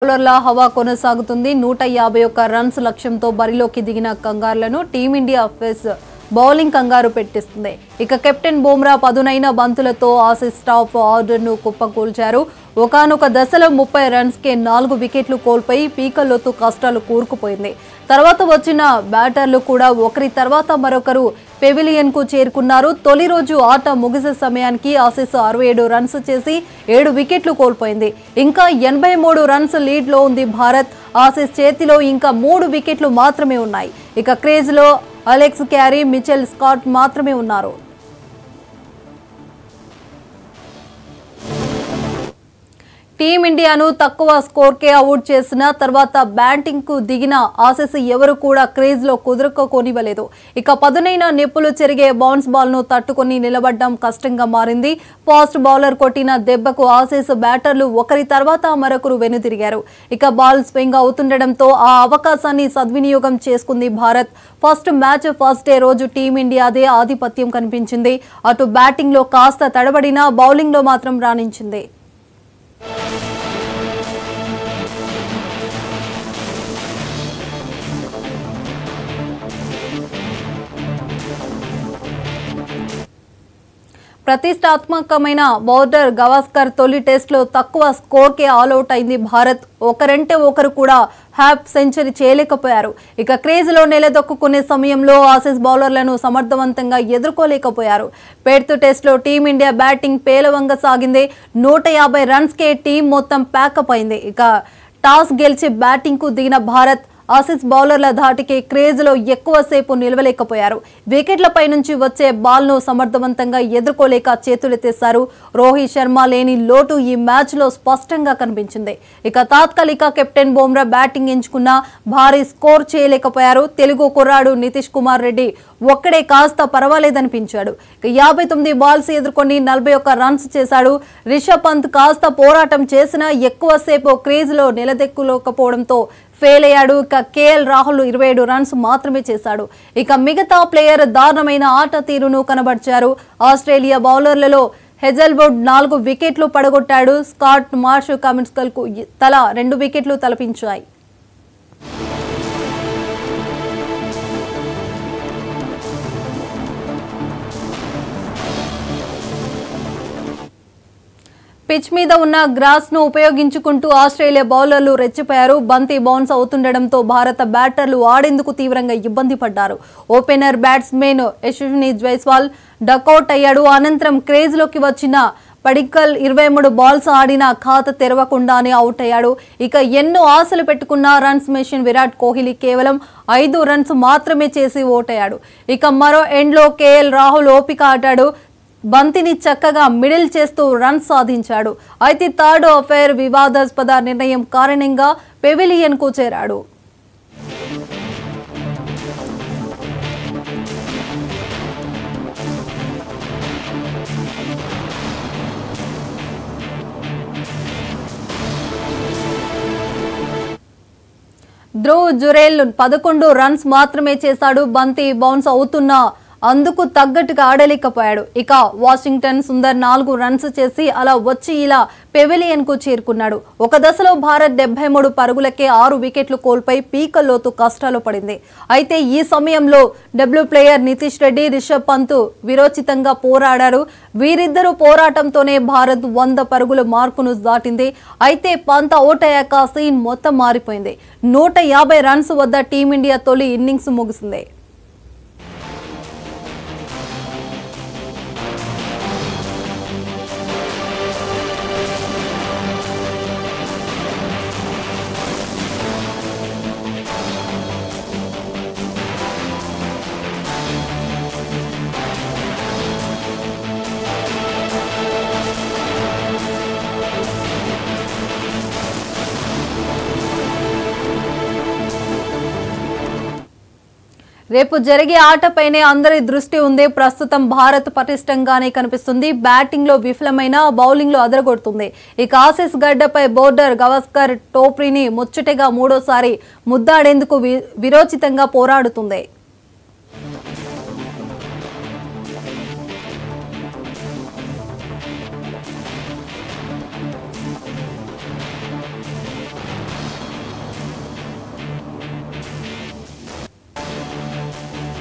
బౌలర్ల హవా కొనసాగుతుంది. 151 రన్స్ లక్ష్యంతో బరిలోకి దిగిన కంగారులను టీమిండియా ఫేస్ బౌలింగ్ కంగారు పెట్టిస్తుంది. ఇక కెప్టెన్ బుమ్రా పదునైన బంతులతో ఆసీస్ టాప్ ఆర్డర్ను కుప్పకూల్చారు. ఒకానొక దశలో 30 రన్స్కే 4 వికెట్లు కోల్పోయి పీకల్లోతు కష్టాలు కూరుకుపోయింది. తర్వాత వచ్చిన బ్యాటర్లు కూడా ఒకరి తర్వాత మరొకరు పెవిలియన్ కు చేరుకున్నారు. తొలి రోజు ఆట ముగిసే సమయానికి ఆసీస్ 67 రన్స్ చేసి 7 వికెట్లు కోల్పోయింది. ఇంకా 83 రన్స్ లీడ్ లో ఉంది భారత్. ఆసీస్ చేతిలో ఇంకా 3 వికెట్లు మాత్రమే ఉన్నాయి. ఇక క్రేజ్ లో అలెక్స్ క్యారీ, మిచెల్ స్కాట్ మాత్రమే ఉన్నారు. టీమిండియాను తక్కువ స్కోర్కే అవుట్ చేసిన తర్వాత బ్యాటింగ్ కు దిగిన ఆసీస్ ఎవరు కూడా క్రేజ్ లో కుదురుకోనివ్వలేదు. ఇక పదునైన నిప్పులు చెరిగే బౌన్స్ బాల్ ను తట్టుకొని నిలబడడం కష్టంగా మారింది. ఫాస్ట్ బౌలర్ కొట్టిన దెబ్బకు ఆసీస్ బ్యాటర్లు ఒకరి తర్వాత మరొకరు వెనుతిరిగారు. ఇక బాల్ స్వింగ్ అవుతుండటంతో ఆ అవకాశాన్ని సద్వినియోగం చేసుకుంది Bharat. First match first day రోజు టీమిండియాదే ఆధిపత్యం కనిపించింది. అటు బ్యాటింగ్ లో కాస్త తడబడినా బౌలింగ్ లో మాత్రం రాణించింది. ప్రతిష్టాత్మకమైన బౌలర్ గవాస్కర్ తొలి టెస్ట్లో తక్కువ స్కోర్కే ఆల్అౌట్ అయింది భారత్. ఒకరంటే ఒకరు కూడా హాఫ్ సెంచరీ చేయలేకపోయారు. ఇక క్రేజ్లో నిలదొక్కునే సమయంలో ఆసీస్ బౌలర్లను సమర్థవంతంగా ఎదుర్కోలేకపోయారు. పెర్త్ టెస్ట్లో టీమిండియా బ్యాటింగ్ పేలవంగా సాగింది. 150 రన్స్కే టీం మొత్తం ప్యాకప్ అయింది. ఇక టాస్ గెలిచి బ్యాటింగ్ కు దిగిన భారత్ ఆసీస్ బౌలర్ల ధాటికి క్రేజ్లో ఎక్కువసేపు నిలవలేకపోయారు. వికెట్లపై నుంచి వచ్చే బాల్ను సమర్థవంతంగా ఎదుర్కోలేక చేతులెత్తేశారు. రోహిత్ శర్మ లేని లోటు ఈ మ్యాచ్లో స్పష్టంగా కనిపించింది. ఇక తాత్కాలిక కెప్టెన్ బుమ్రా బ్యాటింగ్ ఎంచుకున్న భారీ స్కోర్ చేయలేకపోయారు. తెలుగు కుర్రాడు నితీష్ కుమార్ రెడ్డి ఒక్కడే కాస్త పర్వాలేదనిపించాడు. ఇక 59 బాల్స్ ఎదుర్కొని 41 రన్స్ చేశాడు. రిషబ్ పంత్ కాస్త పోరాటం చేసినా ఎక్కువసేపు క్రేజ్లో నిలదొక్కలేకపోవడంతో ఫెయిల్ అయ్యాడు. ఇక కేఎల్ రాహుల్ 27 రన్స్ మాత్రమే చేశాడు. ఇక మిగతా ప్లేయర్ దారుణమైన ఆట తీరును కనబర్చారు. ఆస్ట్రేలియా బౌలర్లలో హెజల్వుడ్ 4 వికెట్లు పడగొట్టాడు. స్కాట్, మార్ష్, కమిన్స్కల్ కు తలా 2 వికెట్లు తలపించాయి. పిచ్ మీద ఉన్న గ్రాస్ ను ఉపయోగించుకుంటూ ఆస్ట్రేలియా బౌలర్లు రెచ్చిపోయారు. బంతి బౌన్స్ అవుతుండటంతో భారత బ్యాటర్లు ఆడేందుకు తీవ్రంగా ఇబ్బంది పడ్డారు. ఓపెనర్ బ్యాట్స్మెన్ యశస్విని జైస్వాల్ డకౌట్ అయ్యాడు. అనంతరం క్రేజ్ లోకి వచ్చిన పడిక్కల్ 23 బాల్స్ ఆడిన ఖాతా తెరవకుండానే అవుట్ అయ్యాడు. ఇక ఎన్నో ఆశలు పెట్టుకున్న రన్స్ మెషిన్ విరాట్ కోహ్లీ కేవలం 5 రన్స్ మాత్రమే చేసి అవుట్ అయ్యాడు. ఇక మరో ఎండ్లో కేఎల్ రాహుల్ ఓపిక ఆడాడు. బంతిని చక్కగా మిడిల్ చేస్తూ రన్స్ సాధించాడు. అయితే థర్డ్ అంపైర్ వివాదాస్పద నిర్ణయం కారణంగా పెవిలియన్ కు చేరాడు. ధ్రువ్ జురేల్ 11 రన్స్ మాత్రమే చేశాడు. బంతి బౌన్స్ అవుతున్నా అందుకు తగ్గట్టుగా ఆడలేకపోయాడు. ఇక వాషింగ్టన్ సుందర్ 4 రన్స్ చేసి అలా వచ్చి ఇలా పెవిలియన్ కు చేరుకున్నాడు. ఒక దశలో భారత్ 73 పరుగులకే 6 వికెట్లు కోల్పోయి పీకల్లోతు కష్టాలు పడింది. అయితే ఈ సమయంలో డబ్ల్యూ ప్లేయర్ నితీష్ రెడ్డి, రిషబ్ పంత్ విరోచితంగా పోరాడారు. వీరిద్దరూ పోరాటంతోనే భారత్ 100 పరుగుల మార్కును దాటింది. అయితే పంత్ అవుట్ అయ్యాక సీన్ మొత్తం మారిపోయింది. 150 రన్స్ వద్ద టీమిండియా తొలి ఇన్నింగ్స్ ముగిసింది. రేపు జరిగే ఆటపైనే అందరి దృష్టి ఉంది. ప్రస్తుతం భారత్ పటిష్టంగానే కనిపిస్తుంది. బ్యాటింగ్ లో విఫలమైన బౌలింగ్ లో అదరగొడుతుంది. ఇక ఆసీస్ గడ్డపై బౌలర్ గవాస్కర్ టోప్రీని ముచ్చటగా 3వ సారి ముద్దాడేందుకు విరోచితంగా పోరాడుతుంది.